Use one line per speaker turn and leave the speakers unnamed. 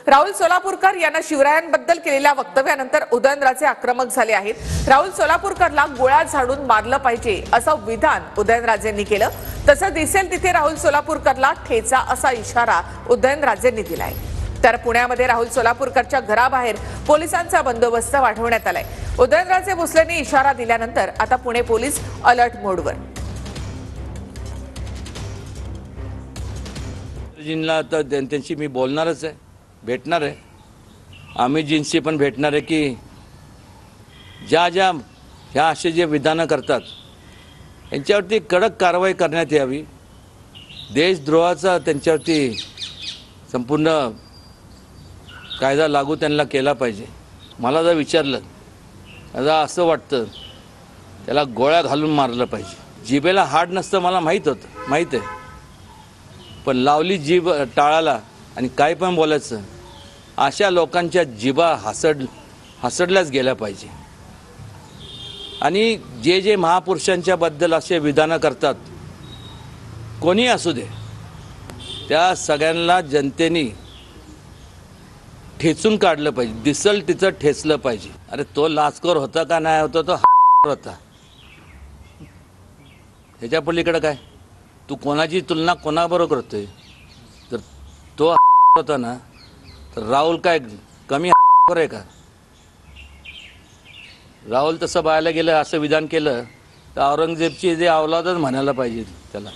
राहुल सोलापूरकर यांना शिवरायांबद्दल केलेल्या वक्तव्यानंतर उदयनराजे आक्रमक झाले आहेत। राहुल सोलापूरकरला गोळ्या झाडून मारलं पाहिजे असं विधान उदयनराजेंनी केलं। तसं दिसेल तिथे राहुल सोलापूरकरला ठेचा असा इशारा उदयनराजेंनी दिलाय। तर पुण्यामध्ये राहुल सोलापूरकरच्या घराबाहेर पोलिसांचा बंदोबस्त वाढवण्यात आलाय। उदयनराजे भोसलेंनी इशारा दिल्यानंतर आता पुणे पोलीस अलर्ट मोडवर।
जिनला तर त्यांची मी बोलणारच आहे, भेटणार आहे। अमितजींशी पण भेटणार आहे की ज्या ह्या असे जे विधानं करतात यांच्यावरती कडक कारवाई करण्यात यावी। देशद्रोहाचा त्यांच्यावरती संपूर्ण कायदा लागू त्यांना केला पाहिजे। मला जर विचारलं आता असं वाटतं त्याला गोळ्या घालून मारलं पाहिजे। जिभेला हाड नसतं मला माहीत आहे, पण लावली जीभ टाळाला आणि काय पण बोलायचं अशा लोकांच्या जिभा हसडल्याच गेल्या पाहिजे। आणि जे महापुरुषांच्या बद्दल असे विधानं करतात कोणी असू दे त्या सगळ्यांना जनतेने ठेचून काढलं पाहिजे, दिसल तिचं ठेचलं पाहिजे। अरे तो लाचखोर होता का नाही होता, तो होता, ह्याच्या पलीकडे काय? तू कोणाची तुलना कोणाबरोबर करतोय? तर तो होता ना तर राहुल काय कमी आहे का? राहुल तसं बायला गेलं असं विधान केलं तर औरंगजेबची जे औलादच म्हणायला पाहिजे त्याला।